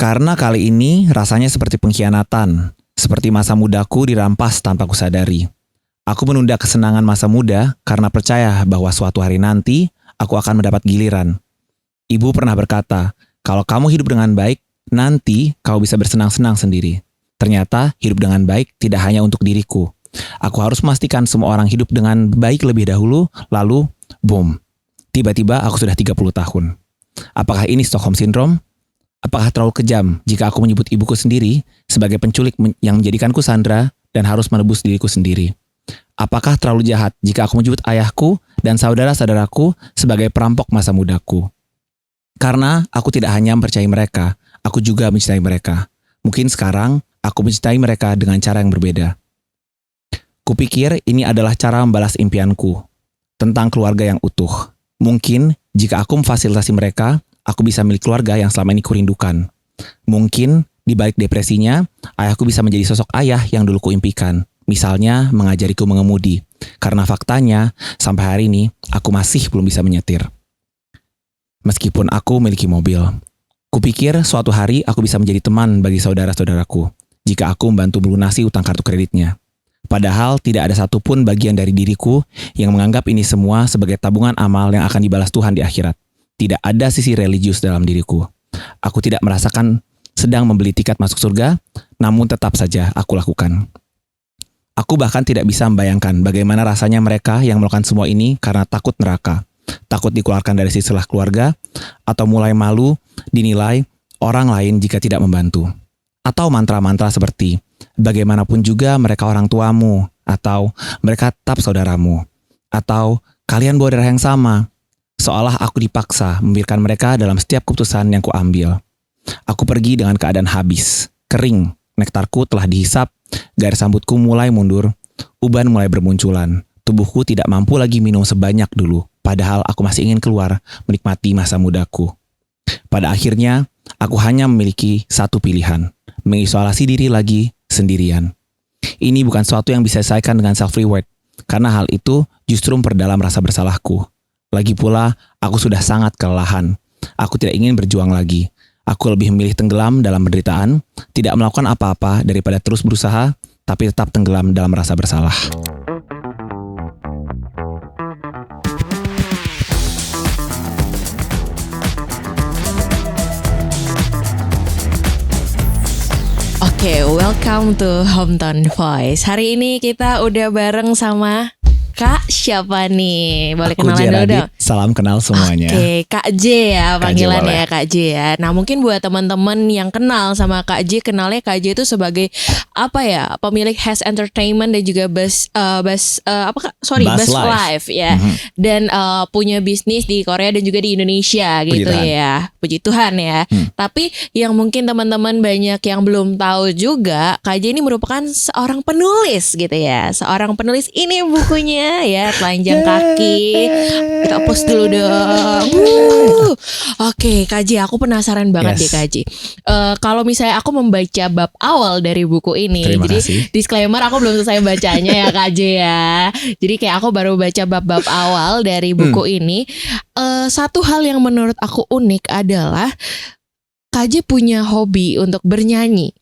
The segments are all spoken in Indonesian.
Karena kali ini rasanya seperti pengkhianatan, seperti masa mudaku dirampas tanpa kusadari. Aku menunda kesenangan masa muda karena percaya bahwa suatu hari nanti aku akan mendapat giliran. Ibu pernah berkata, kalau kamu hidup dengan baik, nanti kau bisa bersenang-senang sendiri. Ternyata hidup dengan baik tidak hanya untuk diriku. Aku harus memastikan semua orang hidup dengan baik lebih dahulu, lalu boom. Tiba-tiba aku sudah 30 tahun. Apakah ini Stockholm Syndrome? Apakah terlalu kejam jika aku menyebut ibuku sendiri sebagai penculik yang menjadikanku sandra dan harus menebus diriku sendiri? Apakah terlalu jahat jika aku menyebut ayahku dan saudara-saudaraku sebagai perampok masa mudaku? Karena aku tidak hanya mempercayai mereka, aku juga mencintai mereka. Mungkin sekarang aku mencintai mereka dengan cara yang berbeda. Kupikir ini adalah cara membalas impianku tentang keluarga yang utuh. Mungkin jika aku memfasilitasi mereka, aku bisa milik keluarga yang selama ini kurindukan. Mungkin di balik depresinya, ayahku bisa menjadi sosok ayah yang dulu kuimpikan. Misalnya mengajariku mengemudi. Karena faktanya, sampai hari ini aku masih belum bisa menyetir. Meskipun aku memiliki mobil. Kupikir suatu hari aku bisa menjadi teman bagi saudara-saudaraku jika aku membantu melunasi utang kartu kreditnya. Padahal tidak ada satupun bagian dari diriku yang menganggap ini semua sebagai tabungan amal yang akan dibalas Tuhan di akhirat. Tidak ada sisi religius dalam diriku. Aku tidak merasakan sedang membeli tiket masuk surga, namun tetap saja aku lakukan. Aku bahkan tidak bisa membayangkan bagaimana rasanya mereka yang melakukan semua ini karena takut neraka, takut dikeluarkan dari silsilah keluarga, atau mulai malu dinilai orang lain jika tidak membantu. Atau mantra-mantra seperti, bagaimanapun juga mereka orang tuamu, atau mereka tetap saudaramu, atau kalian bawa darah yang sama. Seolah aku dipaksa membiarkan mereka dalam setiap keputusan yang kuambil. Aku pergi dengan keadaan habis, kering, nektarku telah dihisap, garis rambutku mulai mundur, uban mulai bermunculan. Tubuhku tidak mampu lagi minum sebanyak dulu, padahal aku masih ingin keluar menikmati masa mudaku. Pada akhirnya, aku hanya memiliki satu pilihan, mengisolasi diri lagi sendirian. Ini bukan sesuatu yang bisa diselesaikan dengan self-reward, karena hal itu justru memperdalam rasa bersalahku. Lagi pula, aku sudah sangat kelelahan. Aku tidak ingin berjuang lagi. Aku lebih memilih tenggelam dalam penderitaan, tidak melakukan apa-apa daripada terus berusaha, tapi tetap tenggelam dalam rasa bersalah. Oke, welcome to Hometown Voice. Hari ini kita udah bareng sama Kak siapa nih? Boleh Aku kenalan dulu dong. Salam kenal semuanya. Oke, Kak J ya panggilan ya Kak J ya. Nah mungkin buat teman-teman yang kenal sama Kak J, kenalnya Kak J itu sebagai apa ya? Pemilik Has Entertainment dan juga Bus Live ya. Dan punya bisnis di Korea dan juga di Indonesia gitu ya. Puji Tuhan ya. Tapi yang mungkin teman-teman banyak yang belum tahu juga, Kak J ini merupakan seorang penulis gitu ya. Seorang penulis, ini bukunya ya, Telanjang Kaki. Kita post dulu dong. Oke, Kak J, aku penasaran banget deh Kak J. Kalau misalnya aku membaca bab awal dari buku ini, jadi disclaimer aku belum selesai bacanya ya Kak J ya. Jadi kayak aku baru baca bab-bab awal dari buku ini. Satu hal yang menurut aku unik adalah Kak J punya hobi untuk bernyanyi.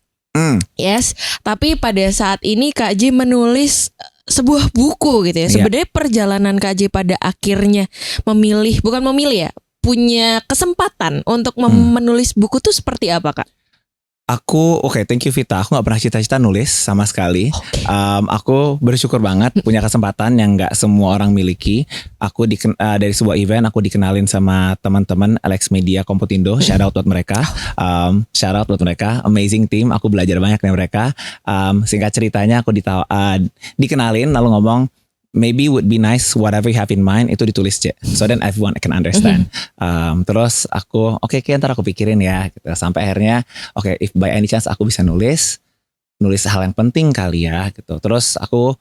Yes, tapi pada saat ini Kak J menulis sebuah buku gitu ya. Sebenarnya perjalanan Kak J pada akhirnya punya kesempatan untuk menulis buku tuh seperti apa Kak? Thank you Vita. Aku gak pernah cita-cita nulis sama sekali. Aku bersyukur banget punya kesempatan yang gak semua orang miliki. Aku dari sebuah event aku dikenalin sama teman-teman Alex Media Komputindo. Shout out buat mereka. Amazing team. Aku belajar banyak dari mereka. Singkat ceritanya aku dikenalin lalu ngomong, maybe would be nice whatever you have in mind itu ditulis aja, so then everyone can understand. Terus aku ntar aku pikirin ya gitu. Sampai akhirnya if by any chance aku bisa nulis hal yang penting kali ya gitu. Terus aku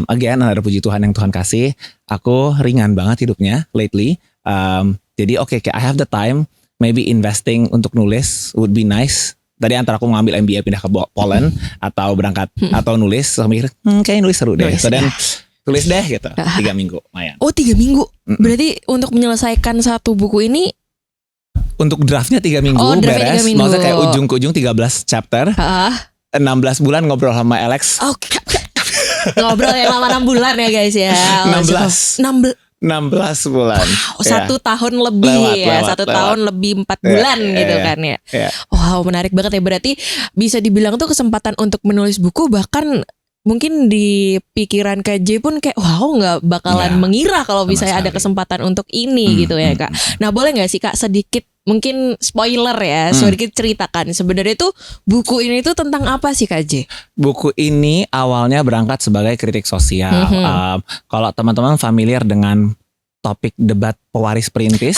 again ada puji Tuhan yang Tuhan kasih, aku ringan banget hidupnya lately. Jadi I have the time, maybe investing untuk nulis would be nice. Tadi antara aku ngambil MBA pindah ke Poland atau berangkat atau nulis, so mikir kayaknya nulis seru deh. So then tulis deh gitu. 3 minggu lumayan. Oh 3 minggu. Berarti untuk menyelesaikan satu buku ini Untuk draftnya 3 minggu Oh, draftnya beres. 3 minggu. Maksudnya kayak ujung ke ujung 13 chapter. 16 bulan ngobrol sama Alex. Oke. Ngobrol yang lama 6 bulan ya guys ya. 16 bulan. Wow, 1 tahun lebih lewat. 1 tahun lebih 4 bulan gitu kan ya. Wow, menarik banget ya. Berarti bisa dibilang tuh kesempatan untuk menulis buku bahkan mungkin di pikiran KJ pun kayak wow nggak bakalan mengira kalau misalnya ada kesempatan untuk ini gitu ya Kak. Nah boleh nggak sih Kak sedikit mungkin spoiler ya, sedikit ceritakan sebenarnya tuh buku ini tuh tentang apa sih KJ? Buku ini awalnya berangkat sebagai kritik sosial. Kalau teman-teman familiar dengan topik debat pewaris perintis,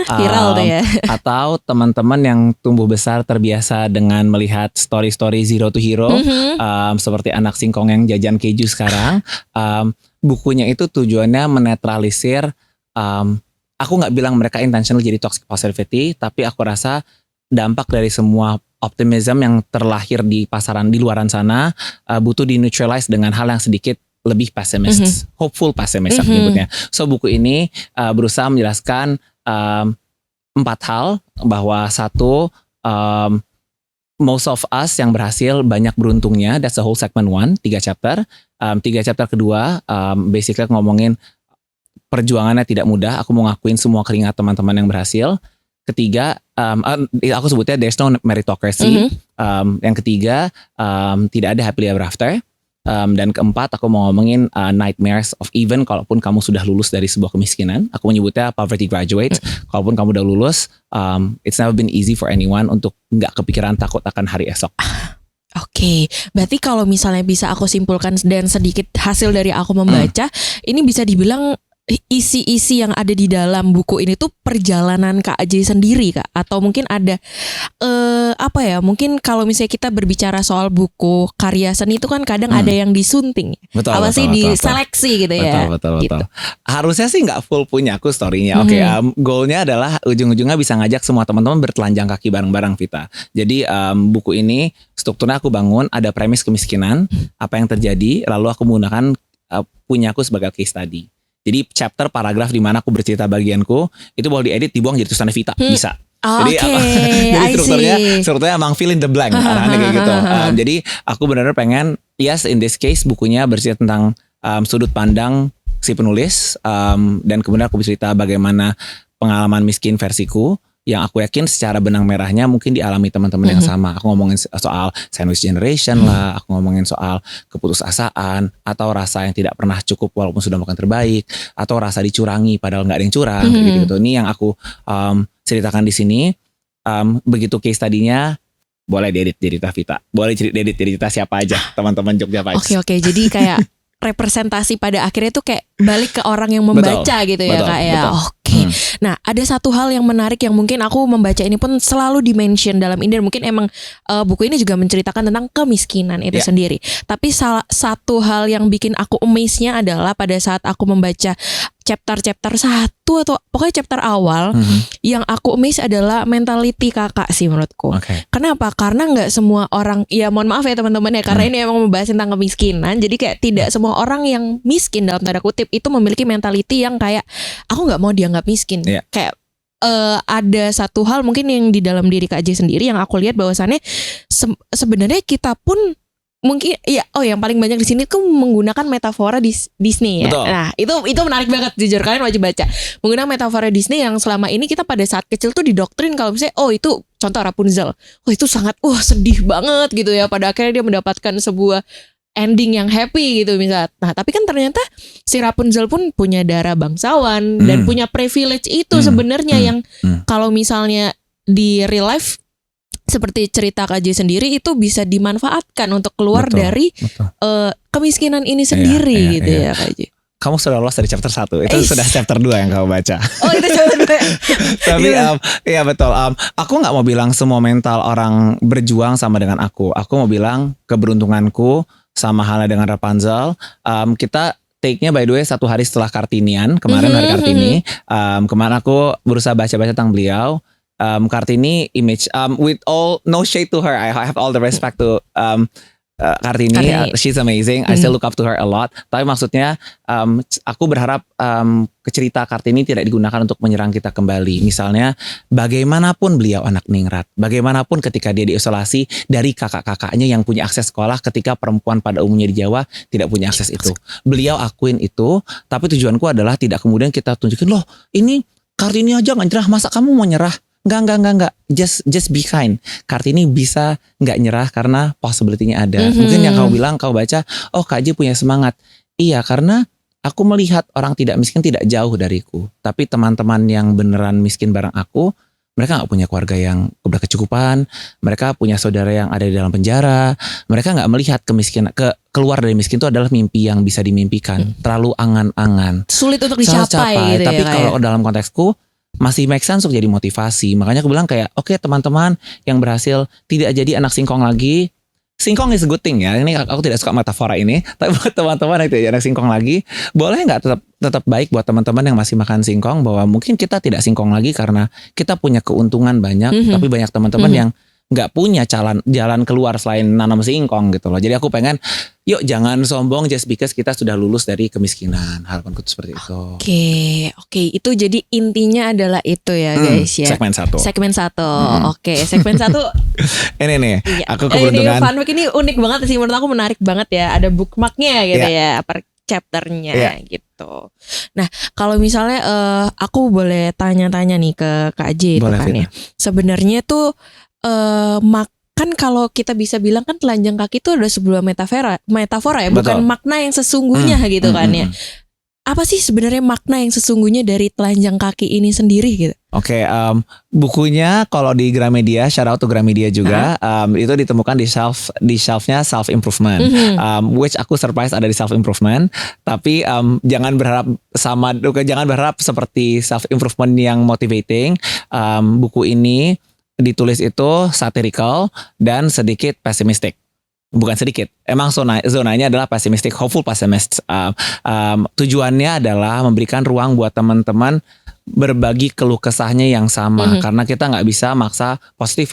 viral tuh ya. Atau teman-teman yang tumbuh besar terbiasa dengan melihat story-story Zero to Hero, seperti anak singkong yang jajan keju sekarang. Bukunya itu tujuannya menetralisir. Aku nggak bilang mereka intentional jadi toxic positivity, tapi aku rasa dampak dari semua optimism yang terlahir di pasaran di luaran sana butuh di neutralize dengan hal yang sedikit lebih pesimis, hopeful pesimis aku nyebutnya. So buku ini berusaha menjelaskan 4 hal, bahwa satu, most of us yang berhasil banyak beruntungnya, that's the whole segment 1, 3 chapter. 3 chapter kedua basically ngomongin perjuangannya tidak mudah. Aku mau ngakuin semua keringat teman-teman yang berhasil. Ketiga, aku sebutnya there's no meritocracy. Yang ketiga, tidak ada happily ever after. Dan keempat, aku mau ngomongin nightmares of even kalaupun kamu sudah lulus dari sebuah kemiskinan. Aku menyebutnya poverty graduate. Kalaupun kamu udah lulus, it's never been easy for anyone untuk nggak kepikiran takut akan hari esok. Oke, berarti kalau misalnya bisa aku simpulkan dan sedikit hasil dari aku membaca, ini bisa dibilang isi-isi yang ada di dalam buku ini tuh perjalanan Kak Ajay sendiri Kak, atau mungkin ada apa ya, mungkin kalau misalnya kita berbicara soal buku karya seni itu kan kadang ada yang disunting, diseleksi gitu ya. Betul. Gitu. Harusnya sih nggak full punya aku storynya. Oke, goalnya adalah ujung-ujungnya bisa ngajak semua teman-teman bertelanjang kaki bareng-bareng Vita. Jadi buku ini strukturnya aku bangun ada premis kemiskinan, apa yang terjadi, lalu aku menggunakan punya aku sebagai case study. Jadi chapter paragraf di mana aku bercerita bagianku itu boleh diedit, dibuang jadi tulisannya Vita, bisa. Jadi strukturnya emang fill in the blank arahannya kayak gitu. Jadi aku benar-benar pengen, yes in this case bukunya bercerita tentang sudut pandang si penulis, dan kemudian aku bercerita bagaimana pengalaman miskin versiku yang aku yakin secara benang merahnya mungkin dialami teman-teman yang sama. Aku ngomongin soal sandwich generation lah, aku ngomongin soal keputusasaan, atau rasa yang tidak pernah cukup walaupun sudah makan terbaik, atau rasa dicurangi padahal nggak ada yang curang, gitu-gitu. Ini yang aku ceritakan di sini. Begitu case tadinya boleh diedit cerita Vita, boleh diedit cerita siapa aja, teman-teman Jogja Vibes. Oke, jadi kayak representasi pada akhirnya tuh kayak balik ke orang yang membaca gitu ya Kak ya. Oke. Nah, ada satu hal yang menarik yang mungkin aku membaca ini pun selalu di-mention dalam ini, mungkin emang buku ini juga menceritakan tentang kemiskinan itu sendiri. Tapi salah satu hal yang bikin aku amaze-nya adalah pada saat aku membaca chapter 1 atau pokoknya chapter awal, yang aku amaze adalah mentality kakak sih menurutku. Kenapa? Karena nggak semua orang, ya mohon maaf ya teman-teman ya, karena ini emang membahas tentang kemiskinan. Jadi kayak tidak semua orang yang miskin dalam tanda kutip itu memiliki mentality yang kayak aku nggak mau dianggap miskin. Kayak ada satu hal mungkin yang di dalam diri Kak Ajay sendiri yang aku lihat bahwasannya sebenarnya kita pun mungkin yang paling banyak di sini tuh menggunakan metafora Disney ya. Nah, itu menarik banget, jujur kalian wajib baca. Menggunakan metafora Disney yang selama ini kita pada saat kecil tuh didoktrin kalau misalnya itu contoh Rapunzel. Itu sangat sedih banget gitu ya. Pada akhirnya dia mendapatkan sebuah ending yang happy gitu misalnya. Nah, tapi kan ternyata si Rapunzel pun punya darah bangsawan dan punya privilege itu sebenarnya yang kalau misalnya di real life seperti cerita Kak Ajay sendiri itu bisa dimanfaatkan untuk keluar dari kemiskinan ini sendiri gitu ya Kak Ajay. Kamu sudah lolos dari chapter 1. Itu sudah chapter 2 yang kamu baca. Oh, itu chapter 2. Tapi iya betul. Aku gak mau bilang semua mental orang berjuang sama dengan aku. Aku mau bilang keberuntunganku sama halnya dengan Rapunzel. Kita take-nya by the way 1 hari setelah Kartinian. Kemarin hari Kartini. Kemarin aku berusaha baca-baca tentang beliau. Kartini image with all no shade to her, I have all the respect to Kartini, she's amazing. I still look up to her a lot. Tapi maksudnya aku berharap cerita Kartini tidak digunakan untuk menyerang kita kembali. Misalnya bagaimanapun beliau anak ningrat, bagaimanapun ketika dia diisolasi dari kakak-kakaknya yang punya akses sekolah, ketika perempuan pada umumnya di Jawa tidak punya akses itu. Beliau akuin itu, tapi tujuanku adalah tidak kemudian kita tunjukin, loh ini Kartini aja gak nyerah, masa kamu mau nyerah? Enggak. Just be kind. Kartini bisa nggak nyerah karena possibility-nya ada. Mungkin yang kau bilang, kau baca, oh Kak J punya semangat. Iya, karena aku melihat orang tidak miskin tidak jauh dariku. Tapi teman-teman yang beneran miskin bareng aku, mereka nggak punya keluarga yang berkecukupan. Mereka punya saudara yang ada di dalam penjara. Mereka nggak melihat kemiskinan, keluar dari miskin itu adalah mimpi yang bisa dimimpikan. Terlalu angan-angan. Sulit untuk dicapai gitu tapi ya, kalau dalam konteksku masih make sense untuk jadi motivasi. Makanya aku bilang kayak, oke, teman-teman yang berhasil tidak jadi anak singkong lagi. Singkong is a good thing ya. Ini aku tidak suka metafora ini. Tapi buat teman-teman yang tidak jadi anak singkong lagi, boleh nggak tetap baik buat teman-teman yang masih makan singkong, bahwa mungkin kita tidak singkong lagi karena kita punya keuntungan banyak. Tapi banyak teman-teman yang nggak punya jalan keluar selain nanam singkong gitu loh. Jadi aku pengen, yuk jangan sombong just because kita sudah lulus dari kemiskinan. Harapanku seperti itu. Oke, itu jadi intinya adalah itu ya guys ya. Segmen 1. Oke, segmen 1. Ini nih, Iya. aku keberuntungan. Ini fun fact ini unik banget sih, menurut aku menarik banget ya. Ada bookmarknya gitu ya, per chapternya gitu. Nah, kalau misalnya aku boleh tanya-tanya nih ke Kak J itu kan ya. Sebenarnya tuh kan kalau kita bisa bilang kan telanjang kaki itu ada sebuah metafora ya, bukan makna yang sesungguhnya gitu kan ya. Apa sih sebenarnya makna yang sesungguhnya dari telanjang kaki ini sendiri gitu? Oke, bukunya kalau di Gramedia, shout out to Gramedia juga, itu ditemukan di shelfnya self improvement, which aku surprise ada di self improvement. Tapi jangan berharap seperti self improvement yang motivating. Buku ini ditulis itu satirical dan sedikit pesimistik. Bukan sedikit, emang zonanya adalah pesimistik, hopeful pessimist. Tujuannya adalah memberikan ruang buat teman-teman berbagi keluh kesahnya yang sama. Karena kita nggak bisa maksa positif.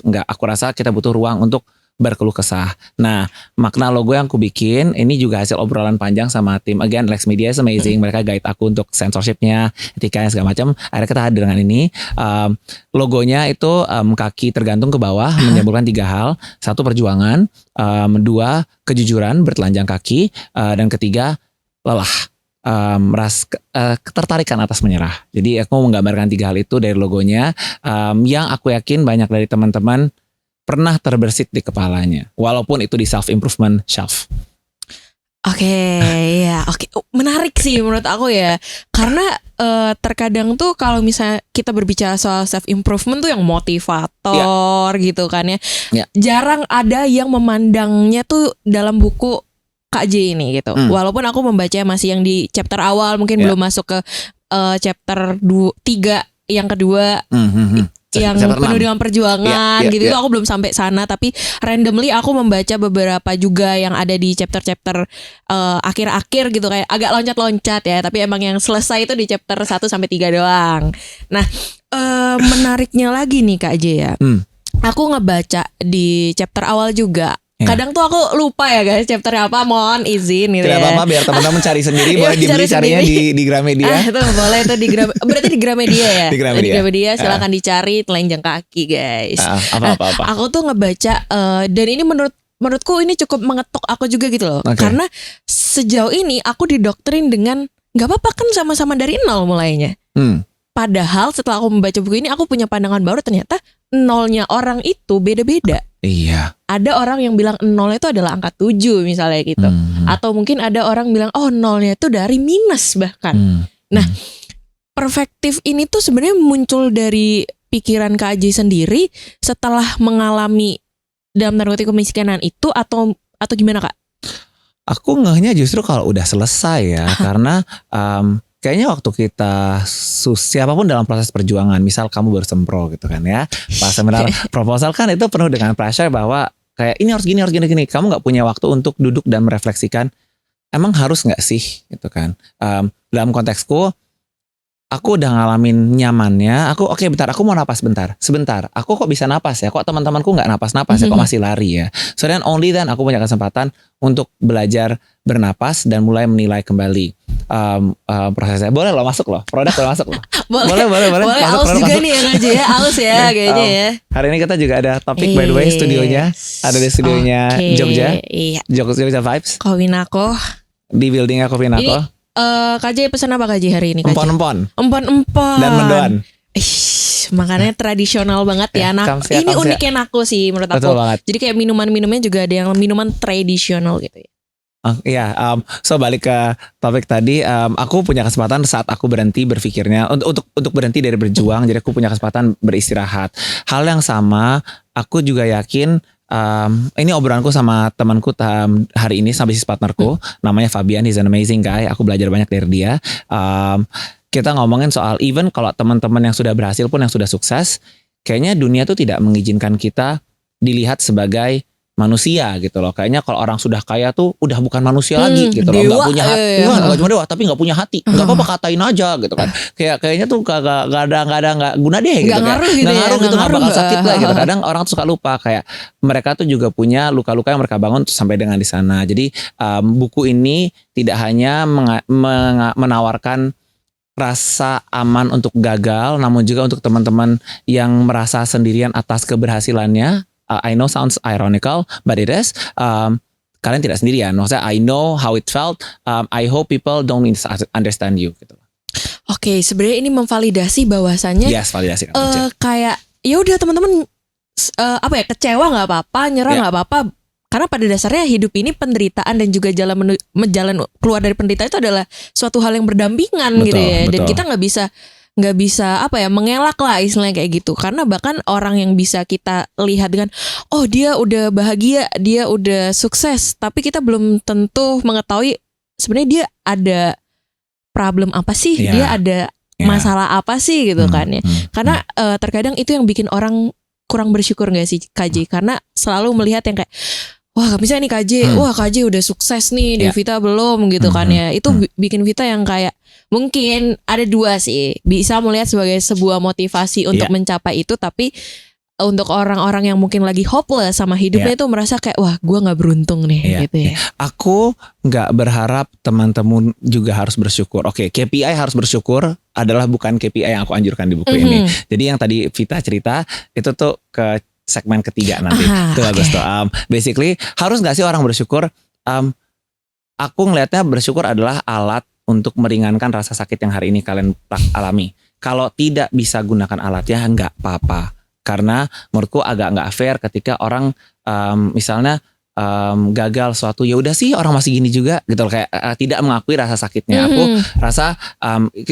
Enggak, aku rasa kita butuh ruang untuk berkeluh kesah. Nah, makna logo yang aku bikin ini juga hasil obrolan panjang sama tim. Again, Lex Media is amazing. Mereka guide aku untuk censorshipnya, etikanya segala macam. Akhirnya kita hadir dengan ini. Logonya itu kaki tergantung ke bawah, menyambungkan 3 hal. 1, perjuangan. 2, kejujuran, bertelanjang kaki. Dan 3, lelah. Ketertarikan atas menyerah. Jadi aku mau menggambarkan 3 hal itu dari logonya, yang aku yakin banyak dari teman-teman pernah terbersit di kepalanya, walaupun itu di self improvement shelf. Oke. Menarik sih menurut aku ya, karena terkadang tuh kalau misalnya kita berbicara soal self improvement tuh yang motivator gitu kan ya, jarang ada yang memandangnya tuh dalam buku Kak J ini gitu. Walaupun aku membaca masih yang di chapter awal, mungkin belum masuk ke chapter 3 yang kedua. Yang penuh dengan perjuangan gitu itu aku belum sampai sana, tapi randomly aku membaca beberapa juga yang ada di chapter-chapter akhir-akhir gitu, kayak agak loncat-loncat ya, tapi emang yang selesai itu di chapter 1 sampai 3 doang. Nah, menariknya lagi nih Kak J ya. Aku ngebaca di chapter awal juga. Kadang tuh aku lupa ya guys chapternya apa, mohon izin gitu. Tidak apa-apa, biar teman-teman cari sendiri. Boleh dibeli carinya di Gramedia. Itu boleh tuh berarti di Gramedia ya. Di Gramedia silakan dicari telanjang kaki guys. Apa. Aku tuh ngebaca dan ini menurutku ini cukup mengetuk aku juga gitu loh. Karena sejauh ini aku didoktrin dengan nggak apa-apa kan sama-sama dari nol mulainya. Padahal setelah aku membaca buku ini aku punya pandangan baru, ternyata nolnya orang itu beda-beda. Iya. Ada orang yang bilang nolnya itu adalah angka 7 misalnya gitu. Atau mungkin ada orang bilang nolnya itu dari minus bahkan. Nah, perspektif ini tuh sebenarnya muncul dari pikiran Kak J sendiri setelah mengalami dalam tanda kutip kemiskinan itu atau gimana Kak? Aku ngehnya justru kalau udah selesai ya. Karena kayaknya waktu kita siapapun dalam proses perjuangan, misal kamu baru sempro gitu kan ya, pas seminar proposal kan itu penuh dengan pressure bahwa kayak ini harus gini. Kamu nggak punya waktu untuk duduk dan merefleksikan, emang harus nggak sih gitu kan. Dalam konteksku, aku udah ngalamin nyamannya. Oke, bentar, aku mau napas sebentar. Aku kok bisa napas ya? Kok teman-temanku nggak napas ya? Kok masih lari ya? So then only then aku punya kesempatan untuk belajar bernapas dan mulai menilai kembali prosesnya. Boleh loh masuk loh, produk boleh masuk loh. Boleh. Boleh, aus juga nih yang aja ya, aus ya kayaknya ya. Hari ini kita juga ada topik by the way, studionya ada di studionya Jogja. Iya. Jogja Vibes Kowinako. di buildingnya Kowinako. KJ pesan apa KJ hari ini KJ? Empon-empon Dan mendoan. Makannya tradisional banget ya anak. Ini uniknya Nako sih menurut aku. Betul banget. Jadi kayak minuman-minumnya juga ada yang minuman tradisional gitu ya. So balik ke topik tadi, aku punya kesempatan saat aku berhenti berpikirnya untuk berhenti dari berjuang, jadi aku punya kesempatan beristirahat. Hal yang sama, aku juga yakin. Ini obrolanku sama temanku hari ini sama bisnis partnerku, namanya Fabian, he's an amazing guy. Aku belajar banyak dari dia. Kita ngomongin soal even kalau teman-teman yang sudah berhasil pun yang sudah sukses, kayaknya dunia tuh tidak mengizinkan kita dilihat sebagai manusia gitu loh. Kayaknya kalau orang sudah kaya tuh udah bukan manusia lagi gitu loh. Nggak punya hati. Nggak cuma dewa, tapi nggak punya hati. Nggak apa-apa katain aja gitu kan. Kayaknya tuh nggak guna deh gitu. Nggak ngaruh gitu. Nggak bakal sakit lah gitu. Kadang orang tuh suka lupa kayak mereka tuh juga punya luka-luka yang mereka bangun sampai dengan di sana. Jadi buku ini tidak hanya menawarkan rasa aman untuk gagal, namun juga untuk teman-teman yang merasa sendirian atas keberhasilannya. I know sounds ironical, but it is. Kalian tidak sendirian. Maksudnya I know how it felt. I hope people don't understand you. Gitu. Oke, sebenarnya ini memvalidasi bahwasannya. Yes, validasi. Kayak ya udah teman-teman kecewa nggak apa-apa, nyerah nggak apa-apa. Karena pada dasarnya hidup ini penderitaan dan juga jalan keluar dari penderitaan itu adalah suatu hal yang berdampingan gitu ya. Dan kita nggak bisa mengelak lah istilahnya kayak gitu. Karena bahkan orang yang bisa kita lihat dengan dia udah bahagia, dia udah sukses, tapi kita belum tentu mengetahui sebenarnya dia ada problem apa sih, dia ada masalah apa sih gitu kan ya. Karena terkadang itu yang bikin orang kurang bersyukur gak sih KJ? Karena selalu melihat yang kayak wah misalnya nih KJ, KJ udah sukses nih, Devita belum gitu kan ya. Itu bikin Vita yang kayak mungkin ada dua sih, bisa melihat sebagai sebuah motivasi untuk mencapai itu, tapi untuk orang-orang yang mungkin lagi hopeless sama hidupnya itu merasa kayak wah gue nggak beruntung nih gitu ya. Aku nggak berharap teman-teman juga harus bersyukur. Oke, KPI harus bersyukur adalah bukan KPI yang aku anjurkan di buku ini. Jadi yang tadi Vita cerita itu tuh ke segmen ketiga nanti. Tuh bagus tuh. Basically harus nggak sih orang bersyukur? Aku ngelihatnya bersyukur adalah alat untuk meringankan rasa sakit yang hari ini kalian alami. Kalau tidak bisa gunakan alatnya nggak apa-apa. Karena menurutku agak nggak fair ketika orang misalnya gagal suatu, ya udah sih orang masih gini juga gitu loh, kayak tidak mengakui rasa sakitnya. Aku rasa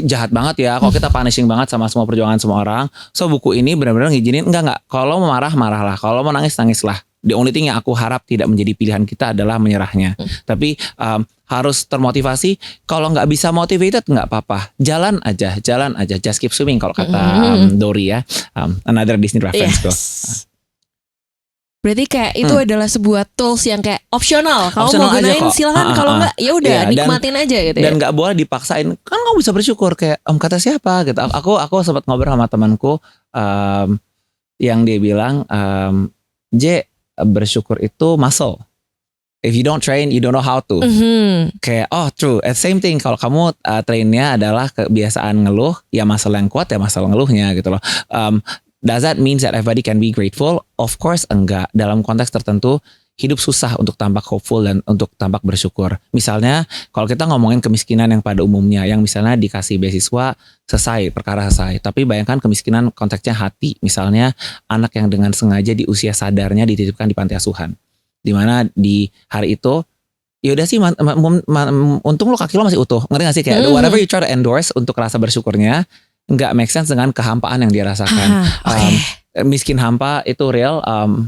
jahat banget ya kalau kita punishing banget sama semua perjuangan semua orang. So buku ini benar-benar ngizinin enggak, kalau mau marahlah, kalau mau nangislah. The only thing yang aku harap tidak menjadi pilihan kita adalah menyerahnya. Tapi harus termotivasi. Kalau nggak bisa motivated nggak apa-apa. Jalan aja. Just keep swimming kalau kata Dory ya. Another Disney reference bro. Berarti kayak itu adalah sebuah tools yang kayak opsional. Kalau mau gunain silakan, kalau nggak ya udah nikmatin aja gitu ya. Dan nggak boleh dipaksain. Kan kamu bisa bersyukur kayak kata siapa gitu. Aku sempat ngobrol sama temanku yang dia bilang bersyukur itu muscle. If you don't train, you don't know how to. Kayak true. Same thing. Kalau kamu trainnya adalah kebiasaan ngeluh, ya muscle yang kuat ya muscle ngeluhnya gitu loh. Does that mean that everybody can be grateful? Of course enggak. Dalam konteks tertentu hidup susah untuk tampak hopeful dan untuk tampak bersyukur. Misalnya kalau kita ngomongin kemiskinan yang pada umumnya, yang misalnya dikasih beasiswa perkara selesai. Tapi bayangkan kemiskinan konteksnya hati. Misalnya anak yang dengan sengaja di usia sadarnya dititipkan di panti asuhan. Dimana di hari itu ya udah sih untung lo kaki lo masih utuh. Ngerti gak sih kayak whatever you try to endorse untuk rasa bersyukurnya nggak make sense dengan kehampaan yang dia rasakan. Miskin hampa itu real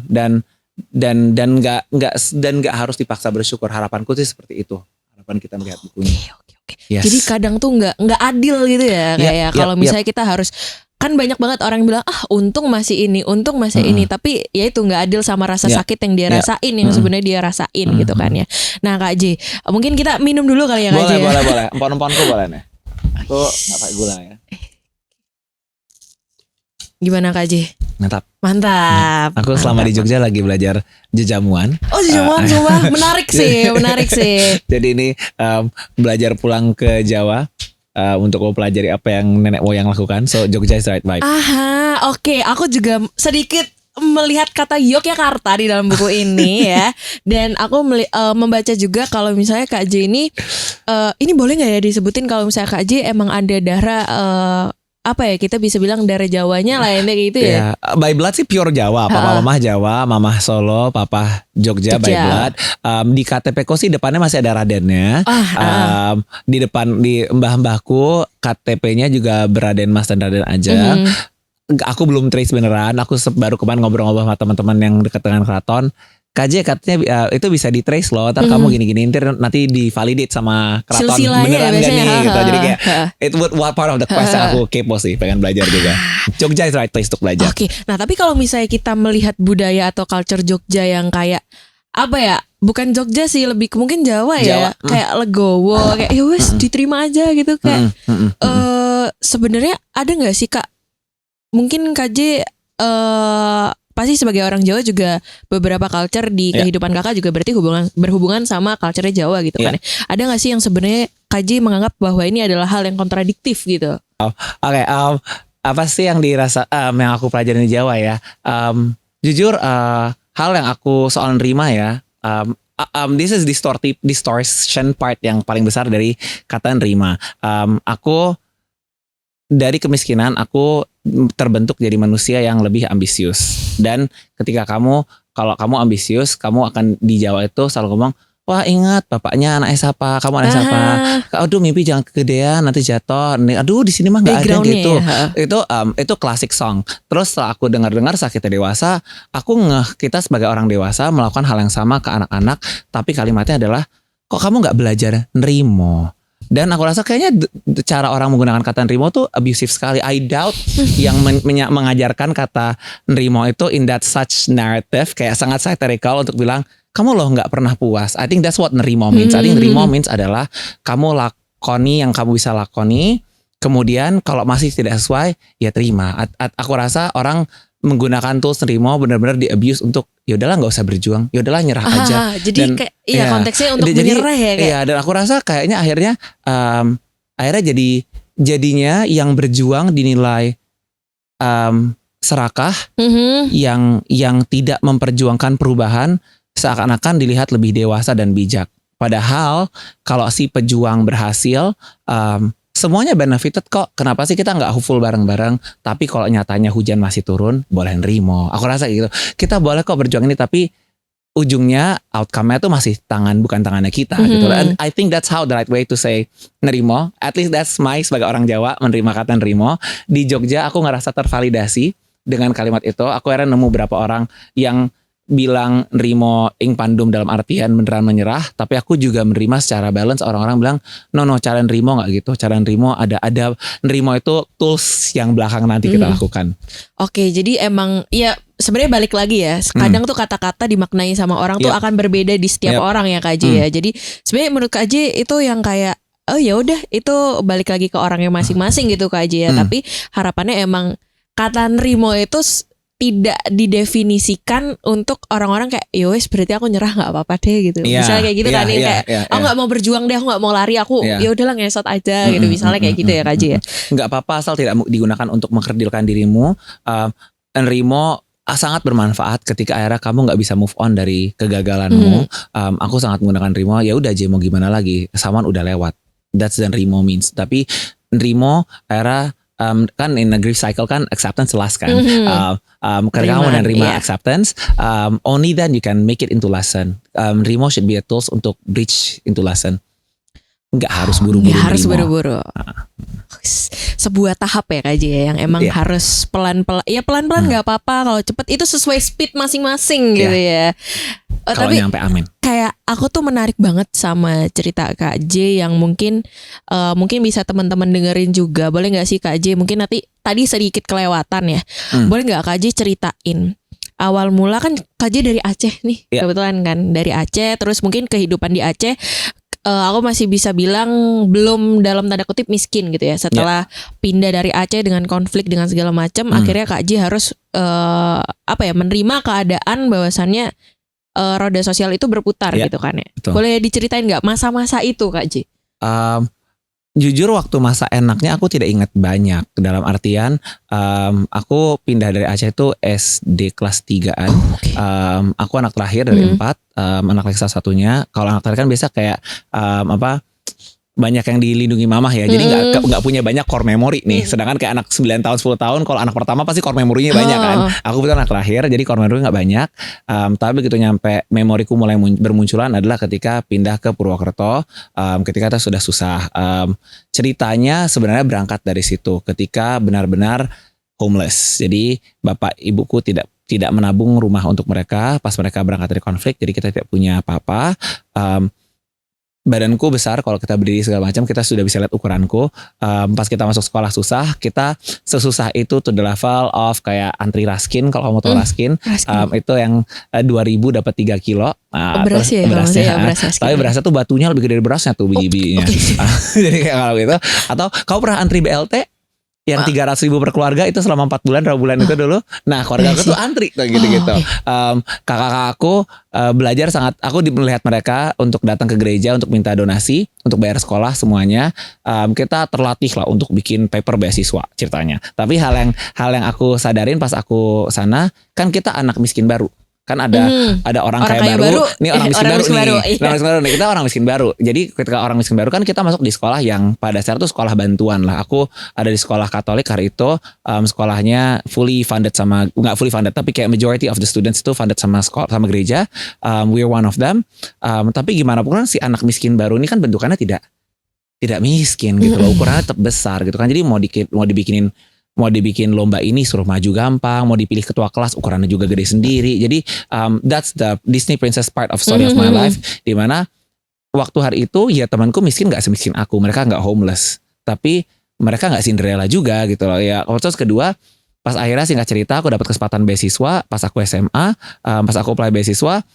dan nggak harus dipaksa bersyukur. Harapanku sih seperti itu. Harapan kita melihat bukunya. Oke. Yes. Jadi kadang tuh nggak adil gitu ya. Kayak kalau misalnya kita harus, kan banyak banget orang yang bilang untung masih ini, tapi ya itu nggak adil sama rasa sakit yang dia rasain, yang sebenarnya dia rasain gitu kan ya. Nah Kak J, mungkin kita minum dulu kali ya Kak J. Boleh. Empon-emponku boleh nih. Aku nggak pakai gula ya. Gimana Kak J? Mantap. Aku selama di Jogja lagi belajar jejamuan. Oh jejamuan coba. Menarik sih. Jadi ini belajar pulang ke Jawa untuk mempelajari apa yang nenek moyang lakukan. So Jogja is the right vibe. Oke. Aku juga sedikit melihat kata Yogyakarta di dalam buku ini ya. Dan aku membaca juga kalau misalnya Kak J ini boleh nggak ya disebutin kalau misalnya Kak J emang ada darah apa ya, kita bisa bilang darah Jawanya lah gitu ya. By blood sih pure Jawa. Papa mamah Jawa, mamah Solo, papa Jogja by blood. Di KTP-ku sih depannya masih ada Radennya. Di depan di mbah-mbahku KTP-nya juga Beraden Mas dan Raden aja. Aku belum trace beneran. Aku baru kemarin ngobrol-ngobrol sama teman-teman yang dekat dengan keraton. KJ katanya itu bisa di trace loh. Ntar kamu gini-gini nanti divalidate sama keraton beneran gak nih gitu. Jadi kayak it would part of the quest. Aku kepo sih, pengen belajar juga. Jogja is the right place untuk belajar. Oke. Nah tapi kalau misalnya kita melihat budaya atau culture Jogja yang kayak apa ya, bukan Jogja sih, lebih mungkin Jawa ya. Kayak legowo, kayak ya wes diterima aja gitu. Kayak sebenarnya ada gak sih Kak, mungkin KJ pasti sebagai orang Jawa juga beberapa culture di kehidupan kakak juga berarti berhubungan sama culture Jawa gitu kan. Ada gak sih yang sebenarnya KJ menganggap bahwa ini adalah hal yang kontradiktif gitu? Oke, apa sih yang dirasa yang aku pelajarin di Jawa ya? Jujur hal yang aku soal nerima ya. This is distortion part yang paling besar dari kata nerima. Aku dari kemiskinan aku terbentuk jadi manusia yang lebih ambisius. Dan ketika kalau kamu ambisius, kamu akan di Jawa itu selalu ngomong, wah ingat bapaknya anaknya siapa, kamu anaknya siapa. Aduh mimpi jangan kegedean nanti jatuh. Aduh di sini mah nggak ada gitu. Ya. Itu klasik song. Terus setelah aku dengar saat kita dewasa, aku kita sebagai orang dewasa melakukan hal yang sama ke anak-anak, tapi kalimatnya adalah, kok kamu nggak belajar nerimo. Dan aku rasa kayaknya cara orang menggunakan kata nerimo tuh abusive sekali. I doubt yang mengajarkan kata nerimo itu in that such narrative kayak sangat satirical untuk bilang kamu loh nggak pernah puas. I think that's what nerimo means. I think nerimo means adalah kamu lakoni yang kamu bisa lakoni. Kemudian kalau masih tidak sesuai ya terima. Aku rasa orang menggunakan tools nerimo benar-benar di abuse untuk ya udahlah nggak usah berjuang, ya udahlah nyerah aja. Jadi dan, kayak konteksnya untuk menyerah ya kayak. Iya, dan aku rasa kayaknya akhirnya jadinya yang berjuang dinilai serakah, yang tidak memperjuangkan perubahan seakan-akan dilihat lebih dewasa dan bijak. Padahal kalau si pejuang berhasil, semuanya benefited kok. Kenapa sih kita nggak hopeful bareng-bareng? Tapi kalau nyatanya hujan masih turun, boleh nerimo. Aku rasa gitu. Kita boleh kok berjuang ini, tapi ujungnya outcome-nya tuh masih bukan tangannya kita gitu. And I think that's how the right way to say nerimo. At least that's my sebagai orang Jawa menerima kata nerimo. Di Jogja aku ngerasa tervalidasi dengan kalimat itu. Aku akhirnya nemu berapa orang yang bilang nerimo ing pandum dalam artian beneran menyerah, tapi aku juga menerima secara balance. Orang-orang bilang no cara nerimo nggak gitu, cara nerimo ada nerimo itu tools yang belakang nanti kita lakukan. Oke, jadi emang ya sebenarnya balik lagi ya, kadang tuh kata-kata dimaknai sama orang tuh akan berbeda di setiap orang ya Kak J ya. Jadi sebenarnya menurut Kak J itu yang kayak oh ya udah itu balik lagi ke orangnya masing-masing gitu Kak J ya. Tapi harapannya emang kata nerimo itu tidak didefinisikan untuk orang-orang kayak yowes berarti aku nyerah nggak apa-apa deh gitu. Misalnya kayak gitu kan kayak aku nggak mau berjuang deh, aku nggak mau lari, aku ya udahlah ngesot aja gitu misalnya kayak gitu ya Kak J ya. Nggak apa-apa asal tidak digunakan untuk mengkerdilkan dirimu. Nerimo sangat bermanfaat ketika akhirnya kamu nggak bisa move on dari kegagalanmu. Aku sangat menggunakan nerimo. Ya udah J mau gimana lagi, someone udah lewat. That's the nerimo means. Tapi nerimo akhirnya kan in a grief cycle kan acceptance last kan. Ketika kamu menerima acceptance, only then you can make it into lesson. Nerimo should be a tools untuk bridge into lesson. Nggak harus buru-buru. Nggak harus buru-buru. Sebuah tahap ya Kak J ya, yang emang harus pelan-pelan. Ya pelan-pelan nggak apa-apa, kalau cepet itu sesuai speed masing-masing gitu ya. Kalau nyampe amin. Kayak aku tuh menarik banget sama cerita Kak J yang mungkin bisa teman-teman dengerin juga. Boleh nggak sih Kak J? Mungkin nanti tadi sedikit kelewatan ya. Boleh nggak Kak J ceritain awal mula kan Kak J dari Aceh nih kebetulan kan, dari Aceh, terus mungkin kehidupan di Aceh aku masih bisa bilang belum dalam tanda kutip miskin gitu ya. Setelah pindah dari Aceh dengan konflik dengan segala macam, akhirnya Kak Ji harus menerima keadaan bahwasannya roda sosial itu berputar gitu kan ya. Betul. Boleh diceritain nggak masa-masa itu Kak Ji? Jujur waktu masa enaknya aku tidak ingat banyak. Dalam artian aku pindah dari Aceh itu SD kelas 3-an. Aku anak terakhir dari 4, anak laki salah satunya. Kalau anak terakhir kan biasa kayak banyak yang dilindungi mamah ya. Jadi nggak punya banyak core memory nih. Sedangkan kayak anak 9 tahun 10 tahun kalau anak pertama pasti core memorinya banyak kan. Aku betul anak terakhir jadi core memory nggak banyak. Tapi begitu nyampe memoriku mulai bermunculan adalah ketika pindah ke Purwokerto. Ketika itu sudah susah. Ceritanya sebenarnya berangkat dari situ. Ketika benar-benar homeless. Jadi bapak ibuku tidak menabung rumah untuk mereka pas mereka berangkat dari konflik. Jadi kita tidak punya apa-apa. Badanku besar, kalau kita berdiri segala macam kita sudah bisa lihat ukuranku. Pas kita masuk sekolah susah, kita sesusah itu to the level of kayak antri Raskin. Kalau kamu tahu Raskin, itu yang 2.000 dapat 3 kilo. Beras ya, beras. Tapi berasnya tuh batunya lebih gede dari berasnya tuh biji-bijinya. Jadi kayak kalau gitu. Atau kamu pernah antri BLT? Yang 300.000 per keluarga itu selama 4 bulan, berapa bulan itu dulu. Nah keluarga aku tuh antri tuh gitu-gitu. Kakak aku belajar sangat, aku melihat mereka untuk datang ke gereja untuk minta donasi, untuk bayar sekolah semuanya. Kita terlatih lah untuk bikin paper beasiswa ceritanya. Tapi hal yang aku sadarin pas aku sana, kan kita anak miskin baru. Kan ada orang kaya baru, nih orang miskin baru nih. Orang miskin baru nih, kita orang miskin baru. Jadi ketika orang miskin baru kan kita masuk di sekolah yang pada dasarnya tuh sekolah bantuan lah. Aku ada di sekolah Katolik hari itu, sekolahnya fully funded nggak fully funded tapi kayak majority of the students itu funded sama gereja. We're one of them. Tapi gimana pun kan si anak miskin baru ini kan bentukannya tidak miskin gitu loh, ukurannya tetap besar gitu kan. Jadi mau dibikin lomba ini suruh maju gampang, mau dipilih ketua kelas ukurannya juga gede sendiri. Jadi that's the Disney Princess part of story of my life, dimana waktu hari itu ya temanku miskin nggak semiskin aku, mereka nggak homeless, tapi mereka nggak Cinderella juga gitu loh ya. Terus kedua, pas akhirnya singkat cerita aku dapat kesempatan beasiswa pas aku SMA, pas aku apply beasiswa.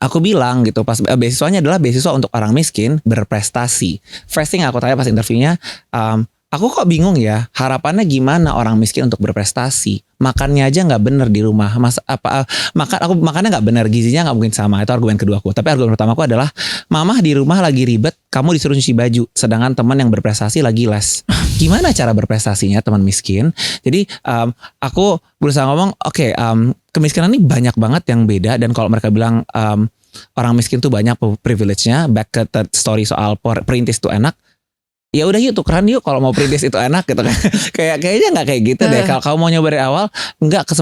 Aku bilang gitu, pas beasiswanya adalah beasiswa untuk orang miskin berprestasi. First thing aku tanya pas interviewnya, aku kok bingung ya, harapannya gimana orang miskin untuk berprestasi? Makannya aja nggak bener di rumah, makannya nggak bener, gizinya nggak mungkin sama. Itu argumen keduaku. Tapi argumen pertamaku adalah, mamah di rumah lagi ribet, kamu disuruh cuci baju, sedangkan teman yang berprestasi lagi les. Gimana cara berprestasinya teman miskin? Jadi aku berusaha ngomong, oke, kemiskinan ini banyak banget yang beda, dan kalau mereka bilang orang miskin tuh banyak privilege-nya, back ke story soal perintis tuh enak. Ya udah yuk tukeran yuk kalau mau perintis itu enak gitu kan. Kayaknya nggak kayak gitu deh. Kalau kamu mau nyoba dari awal,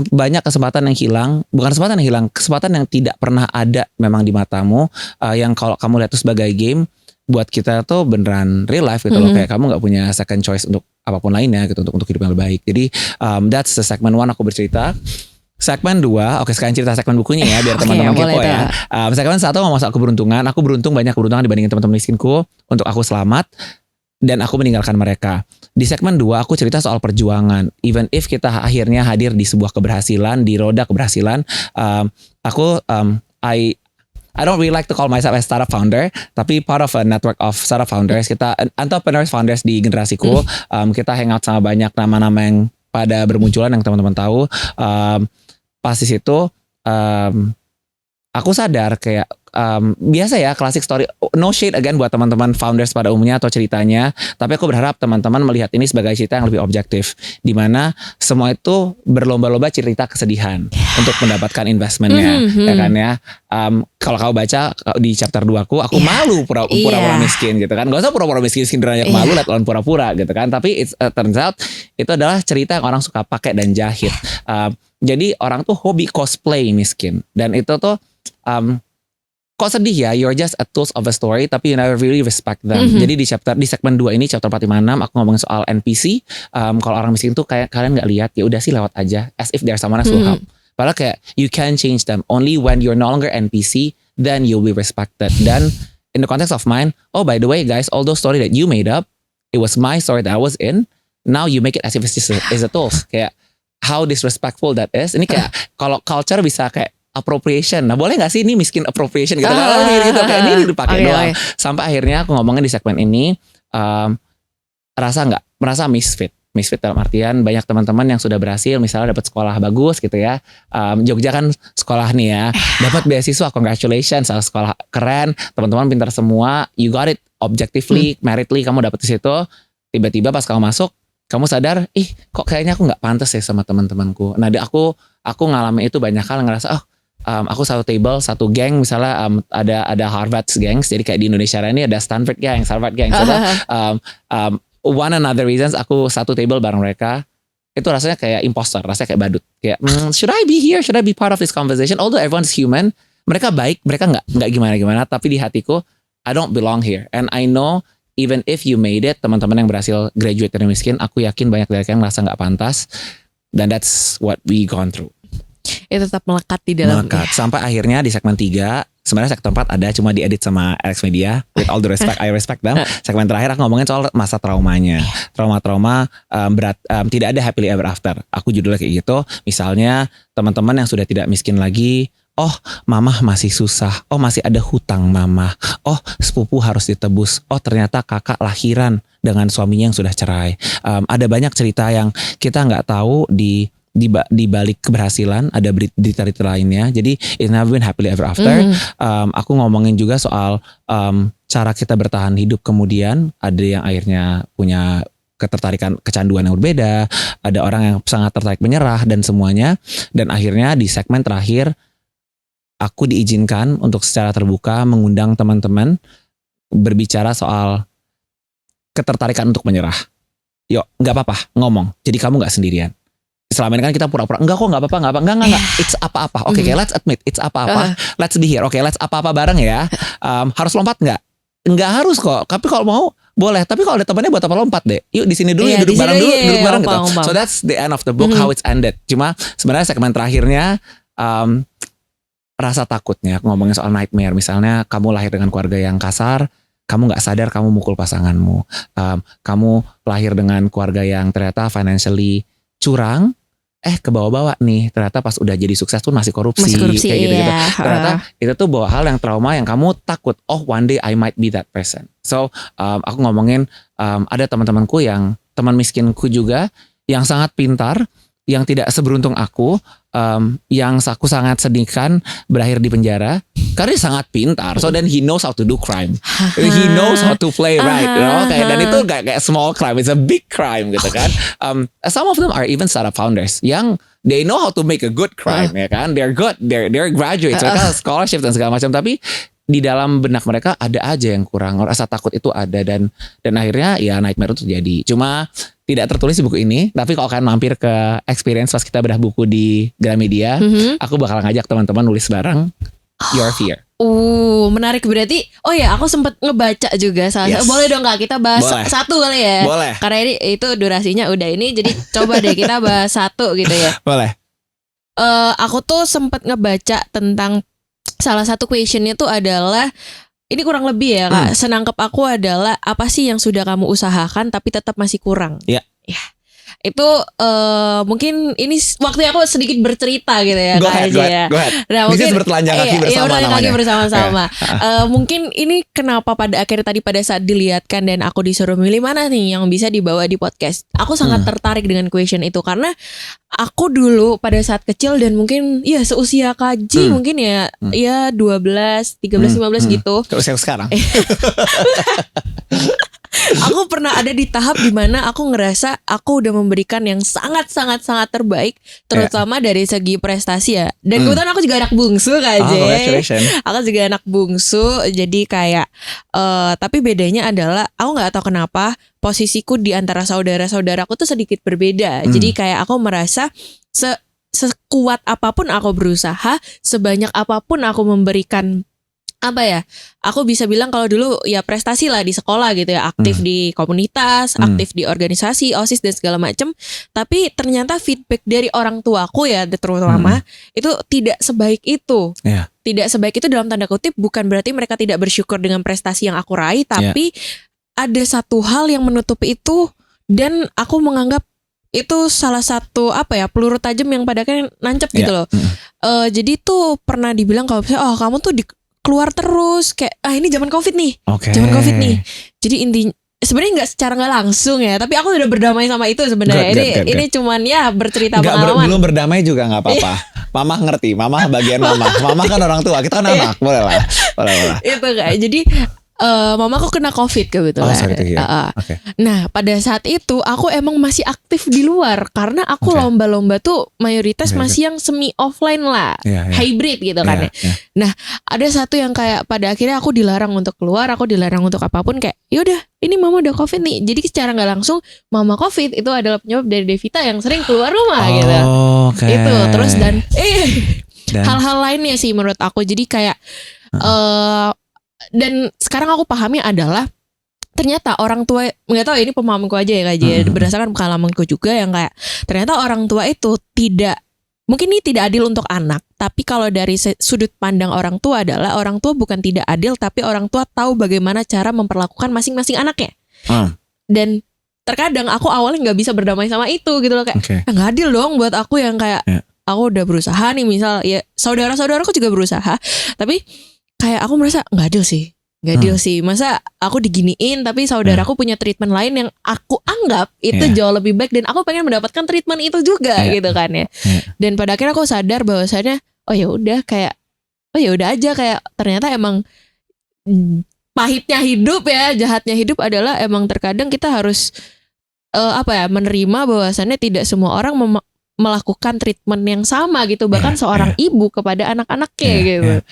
banyak kesempatan yang hilang. Bukan kesempatan yang hilang, kesempatan yang tidak pernah ada memang di matamu. Yang kalau kamu lihat itu sebagai game, buat kita tuh beneran real life gitu loh. Kayak kamu nggak punya second choice untuk apapun lainnya gitu, untuk hidup yang lebih baik. Jadi that's the segment 1 aku bercerita. Segmen 2, oke sekarang cerita segmen bukunya ya biar teman-teman kepo ya. Segmen 1 ngomong soal keberuntungan. Aku banyak keberuntungan dibandingin teman-teman miskinku. Untuk aku selamat dan aku meninggalkan mereka. Di segmen 2 aku cerita soal perjuangan. Even if kita akhirnya hadir di sebuah keberhasilan, di roda keberhasilan, I don't really like to call myself a startup founder, tapi part of a network of startup founders. Kita entrepreneurs founders di generasiku. Kita hangout sama banyak nama-nama yang pada bermunculan yang teman-teman tahu. Pas di situ aku sadar kayak biasa ya, classic story, no shade again buat teman-teman founders pada umumnya atau ceritanya, tapi aku berharap teman-teman melihat ini sebagai cerita yang lebih objektif, di mana semua itu berlomba-lomba cerita kesedihan untuk mendapatkan investmentnya, ya kan ya. Kalau kau baca di chapter 2 aku malu pura-pura miskin gitu kan, gak usah pura-pura miskin banyak malu, let alone pura-pura gitu kan, tapi turns out itu adalah cerita yang orang suka pakai dan jahit. Jadi orang tuh hobi cosplay miskin, dan itu tuh kok sedih ya, you're just a tools of a story tapi you never really respect them. Jadi di segmen 2 ini chapter 456 aku ngomongin soal NPC. Kalau orang miskin tuh kayak kalian nggak lihat, ya udah sih lewat aja, as if there's someone else who help. Padahal kayak you can change them only when you're no longer NPC, then you'll be respected. Dan in the context of mine, oh by the way guys, all those story that you made up, it was my story that I was in. Now you make it as if it's just a tools. Kayak how disrespectful that is. Ini kayak kalau culture bisa kayak appropriation. Nah boleh gak sih ini miskin appropriation gitu kan? Gitu kayak ini dipakai doang. Sampai akhirnya aku ngomongin di segmen ini, merasa misfit dalam artian banyak teman-teman yang sudah berhasil misalnya dapat sekolah bagus gitu ya. Jogja kan sekolah nih ya, dapat beasiswa, congratulations, sekolah keren, teman-teman pintar semua, you got it objectively, meritly kamu dapat di situ. Tiba-tiba pas kamu masuk, kamu sadar, kok kayaknya aku nggak pantas ya sama teman-temanku. Nah, aku ngalamin itu banyak kali, ngerasa aku satu table, satu geng, misalnya ada Harvard gangs, jadi kayak di Indonesia ini ada Stanford gangs, Harvard gangs. One another reasons aku satu table bareng mereka, itu rasanya kayak imposter, rasanya kayak badut, kayak should I be here, should I be part of this conversation, although everyone's human. Mereka baik, mereka nggak gimana-gimana, tapi di hatiku I don't belong here, and I know even if you made it, teman-teman yang berhasil graduate dari miskin, aku yakin banyak dari kalian merasa nggak pantas, dan that's what we gone through. Itu tetap melekat di dalam. Melekat sampai akhirnya di segmen 3. Sebenarnya segmen 4 ada, cuma diedit sama Alex Media. With all the respect, I respect them. Segmen terakhir aku ngomongin soal masa traumanya. Trauma-trauma berat, tidak ada happily ever after. Aku judulnya kayak gitu. Misalnya teman-teman yang sudah tidak miskin lagi. Oh, mama masih susah. Oh, masih ada hutang mama. Oh, sepupu harus ditebus. Oh, ternyata kakak lahiran dengan suaminya yang sudah cerai. Ada banyak cerita yang kita nggak tahu di balik keberhasilan ada berita lainnya. Jadi it's never been happily ever after. Aku ngomongin juga soal cara kita bertahan hidup, kemudian ada yang akhirnya punya ketertarikan, kecanduan yang berbeda, ada orang yang sangat tertarik menyerah dan semuanya. Dan akhirnya di segmen terakhir aku diizinkan untuk secara terbuka mengundang teman-teman berbicara soal ketertarikan untuk menyerah. Yuk, nggak apa-apa ngomong. Jadi kamu nggak sendirian. Selama ini kan kita pura-pura enggak it's apa-apa. Oke, let's admit it's apa-apa. Let's be here. Oke, let's apa-apa bareng ya. Harus lompat enggak harus kok. Tapi kalau mau boleh. Tapi kalau ada temannya buat apa lompat deh. Yuk di sini dulu, duduk bareng dulu, duduk bareng gitu. So that's the end of the book, how it's ended. Cuma sebenarnya segmen terakhirnya rasa takutnya, aku ngomongin soal nightmare. Misalnya kamu lahir dengan keluarga yang kasar, kamu nggak sadar kamu mukul pasanganmu. Kamu lahir dengan keluarga yang ternyata financially curang, ke bawah-bawah nih, ternyata pas udah jadi sukses tuh masih korupsi kayak gitu-gitu. Ternyata itu tuh bawa hal yang trauma yang kamu takut, one day I might be that person. So aku ngomongin ada teman-temanku yang teman miskinku juga yang sangat pintar, yang tidak seberuntung aku, yang aku sangat sedihkan berakhir di penjara karena dia sangat pintar. So then he knows how to do crime. He knows how to play right, you know? Dan itu kayak small crime, it's a big crime gitu kan. Some of them are even startup founders yang they know how to make a good crime, ya kan? They're good, they're graduates, mereka scholarship dan segala macam, tapi di dalam benak mereka ada aja yang kurang. Rasa takut itu ada dan akhirnya ya nightmare itu terjadi. Cuma tidak tertulis di buku ini, tapi kalau kalian mampir ke experience pas kita bedah buku di Gramedia, aku bakal ngajak teman-teman nulis bareng Your Fear. Menarik berarti. Oh ya, aku sempat ngebaca juga salah. Boleh dong Kak, kita bahas satu kali ya. Boleh. Karena itu durasinya udah ini, jadi coba deh kita bahas satu gitu ya. Boleh. Aku tuh sempat ngebaca tentang salah satu questionnya tuh adalah, ini kurang lebih ya Kak, senangkep aku adalah apa sih yang sudah kamu usahakan tapi tetap masih kurang. Iya. Ya. Itu mungkin ini waktunya aku sedikit bercerita gitu ya Kak aja ya. Nah, mungkin bertelanjang kaki bersama namanya. Bersama-sama. Mungkin ini kenapa pada akhirnya tadi pada saat dilihatkan dan aku disuruh milih mana nih yang bisa dibawa di podcast. Aku sangat tertarik dengan question itu karena aku dulu pada saat kecil dan mungkin ya seusia Kaji mungkin ya 12, 13, 15 gitu. Seusia sekarang. Aku pernah ada di tahap dimana aku ngerasa aku udah memberikan yang sangat terbaik, terutama dari segi prestasi ya. Dan kebetulan aku juga anak bungsu Kak J. Aku juga anak bungsu, jadi kayak tapi bedanya adalah aku nggak tahu kenapa posisiku di antara saudara-saudaraku tuh sedikit berbeda. Jadi kayak aku merasa sekuat apapun aku berusaha, sebanyak apapun aku memberikan, aku bisa bilang kalau dulu ya prestasi lah di sekolah gitu ya, aktif di komunitas, aktif di organisasi, OSIS dan segala macem. Tapi ternyata feedback dari orang tuaku ya terutama itu tidak sebaik itu. Tidak sebaik itu dalam tanda kutip, bukan berarti mereka tidak bersyukur dengan prestasi yang aku raih, tapi ada satu hal yang menutupi itu dan aku menganggap itu salah satu peluru tajam yang pada kan nancep gitu loh. Jadi tuh pernah dibilang kalau misalnya kamu tuh keluar terus kayak ini zaman COVID nih. Zaman COVID nih. Jadi intinya sebenarnya nggak secara nggak langsung ya, tapi aku udah berdamai sama itu sebenarnya. Ini cuman ya bercerita pengalaman. Belum berdamai juga nggak apa-apa. Mama ngerti, mama bagian mama. Mama kan orang tua, kita kan anak, boleh lah. Itu kayak jadi mamaku kena COVID kebetulan. Okay. Nah pada saat itu aku emang masih aktif di luar karena aku lomba-lomba tuh mayoritas masih yang semi offline lah, hybrid gitu kan ya. Nah ada satu yang kayak pada akhirnya aku dilarang untuk keluar, aku dilarang untuk apapun kayak yaudah ini mama udah COVID nih. Jadi secara nggak langsung mama COVID itu adalah penyebab dari Devita yang sering keluar rumah gitu. Itu terus dan hal-hal lainnya sih menurut aku. Jadi kayak dan sekarang aku pahami adalah ternyata orang tua, nggak tahu ini pemahamanku aja ya Kak, berdasarkan pengalamanku juga yang kayak ternyata orang tua itu tidak, mungkin ini tidak adil untuk anak, tapi kalau dari sudut pandang orang tua adalah orang tua bukan tidak adil, tapi orang tua tahu bagaimana cara memperlakukan masing-masing anaknya. Dan terkadang aku awalnya nggak bisa berdamai sama itu gitu loh, kayak nggak adil dong buat aku yang kayak aku udah berusaha nih, misal ya saudara-saudaraku juga berusaha, tapi kayak aku merasa nggak adil sih, masa aku diginiin tapi saudaraku punya treatment lain yang aku anggap itu jauh lebih baik dan aku pengen mendapatkan treatment itu juga gitu kan ya. Dan pada akhirnya aku sadar bahwasannya ya udah aja, kayak ternyata emang pahitnya hidup ya, jahatnya hidup adalah emang terkadang kita harus menerima bahwasannya tidak semua orang melakukan treatment yang sama gitu, bahkan seorang ibu kepada anak-anaknya gitu.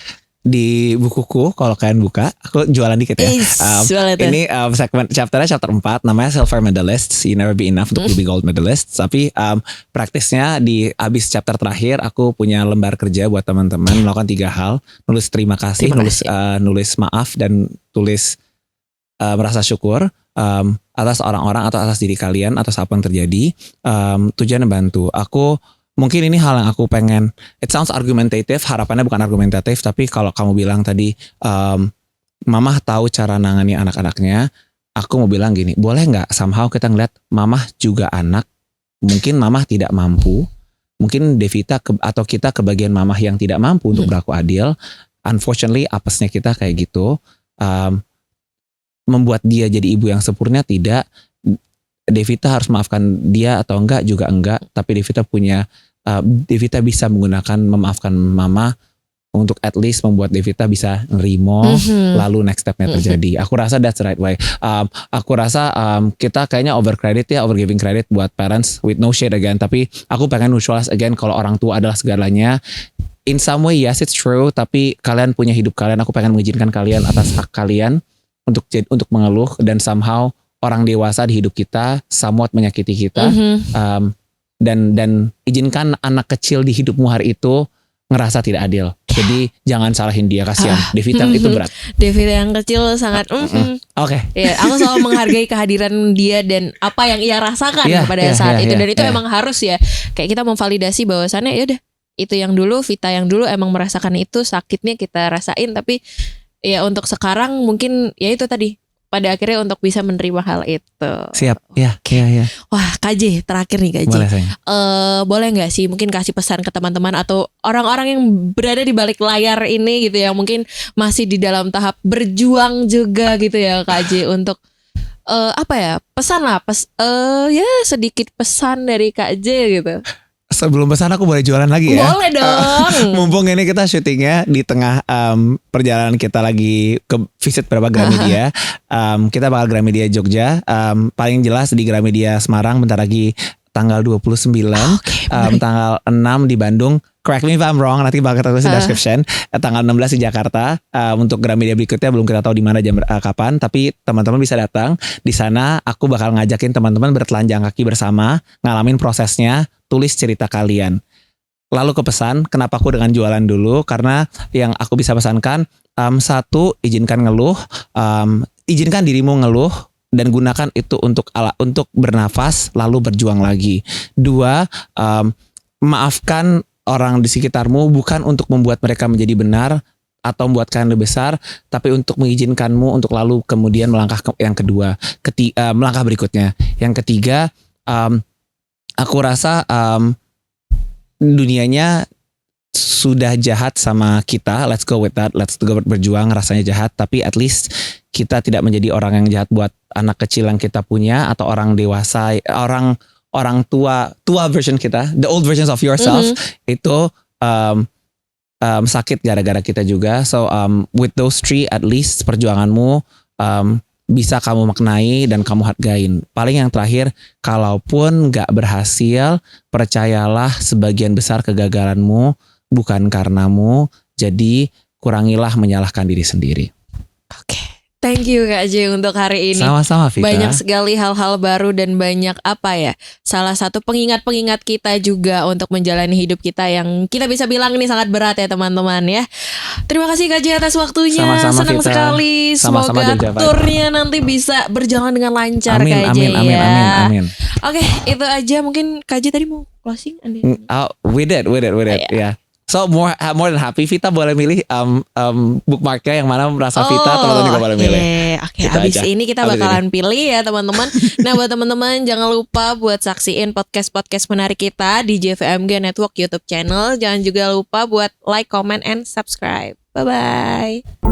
Di bukuku kalau kalian buka, aku jualan dikit ya. Ini segmen chapter 4 namanya Silver Medalists, You Never Be Enough untuk be Gold Medalists. Tapi praktisnya di abis chapter terakhir aku punya lembar kerja buat teman-teman melakukan 3 hal: nulis terima kasih, nulis maaf, dan tulis merasa syukur atas orang-orang atau atas diri kalian atas apa yang terjadi. Tujuan membantu aku. Mungkin ini hal yang aku pengen, it sounds argumentative, harapannya bukan argumentatif, tapi kalau kamu bilang tadi mama tahu cara nangani anak-anaknya, aku mau bilang gini, boleh nggak somehow kita ngeliat mama juga anak, mungkin mama tidak mampu, mungkin Devita atau kita kebagian mama yang tidak mampu untuk berlaku adil. Unfortunately apesnya kita kayak gitu, membuat dia jadi ibu yang sempurna tidak. Devita harus maafkan dia atau enggak juga enggak, tapi Devita bisa memaafkan mama untuk at least membuat Devita bisa nerimo, lalu next stepnya terjadi. Aku rasa that's the right way. Aku rasa kita kayaknya overgiving credit buat parents with no shade again, tapi aku pengen visualize again kalau orang tua adalah segalanya. In some way yes it's true, tapi kalian punya hidup kalian, aku pengen mengizinkan kalian atas hak kalian untuk mengeluh, dan somehow orang dewasa di hidup kita somewhat menyakiti kita, dan izinkan anak kecil di hidupmu hari itu ngerasa tidak adil. Jadi jangan salahin dia, kasihan. Devita itu berat. Devita yang kecil sangat Oke. Ya, aku selalu menghargai kehadiran dia dan apa yang ia rasakan pada saat itu, dan itu emang harus ya. Kayak kita memvalidasi bahwasannya ya udah, itu yang dulu, Vita yang dulu emang merasakan itu, sakitnya kita rasain, tapi ya untuk sekarang mungkin ya itu tadi, pada akhirnya untuk bisa menerima hal itu. Siap. Ya. Wah, KJ, terakhir nih KJ. Boleh nggak sih mungkin kasih pesan ke teman-teman atau orang-orang yang berada di balik layar ini gitu ya, mungkin masih di dalam tahap berjuang juga gitu ya KJ, untuk pesan lah, ya sedikit pesan dari KJ gitu. Sebelum pesan aku boleh jualan lagi ya? Boleh dong. Mumpung ini kita syutingnya di tengah perjalanan kita lagi ke visit beberapa Gramedia. Kita bakal Gramedia Jogja. Paling jelas di Gramedia Semarang bentar lagi tanggal 29. Tanggal 6 di Bandung. Correct me if I'm wrong, nanti bakal tertulis di description. Tanggal 16 di Jakarta. Untuk Gramedia berikutnya belum kita tahu di mana jam kapan, tapi teman-teman bisa datang. Di sana aku bakal ngajakin teman-teman bertelanjang kaki bersama, ngalamin prosesnya, tulis cerita kalian. Lalu ke pesan, kenapa aku dengan jualan dulu? Karena yang aku bisa pesankan, satu, izinkan ngeluh, izinkan dirimu ngeluh, dan gunakan itu untuk bernafas, lalu berjuang lagi. Dua, maafkan orang di sekitarmu bukan untuk membuat mereka menjadi benar atau membuat kalian lebih besar, tapi untuk mengizinkanmu untuk lalu kemudian melangkah yang kedua, melangkah berikutnya. Yang ketiga, aku rasa dunianya sudah jahat sama kita, let's go with that, let's go berjuang, rasanya jahat, tapi at least kita tidak menjadi orang yang jahat buat anak kecil yang kita punya atau orang dewasa, orang tua version kita, the old versions of yourself itu sakit gara-gara kita juga. So with those three, at least perjuanganmu bisa kamu maknai dan kamu hargain. Paling yang terakhir, kalaupun gak berhasil, percayalah sebagian besar kegagalanmu bukan karenamu, jadi kurangilah menyalahkan diri sendiri. Oke. Thank you Kak J untuk hari ini. Sama-sama Vita. Banyak sekali hal-hal baru dan banyak salah satu pengingat-pengingat kita juga untuk menjalani hidup kita yang kita bisa bilang ini sangat berat ya teman-teman ya. Terima kasih Kak J atas waktunya. Sama-sama, Senang Vita. sekali. Sama-sama, Semoga Jogja, turnya nanti bisa berjalan dengan lancar Amin, Kak J amin, ya. amin. Oke, itu aja. Mungkin Kak J tadi mau closing? We did. Yeah. So more than happy, Vita boleh milih bookmarknya yang mana merasa Vita, teman-teman juga boleh milih. Oke, Gitu abis aja. ini kita bakalan pilih ya teman-teman. Nah buat teman-teman jangan lupa buat saksiin podcast menarik kita di JVMG Network YouTube channel. Jangan juga lupa buat like, comment, and subscribe. Bye-bye.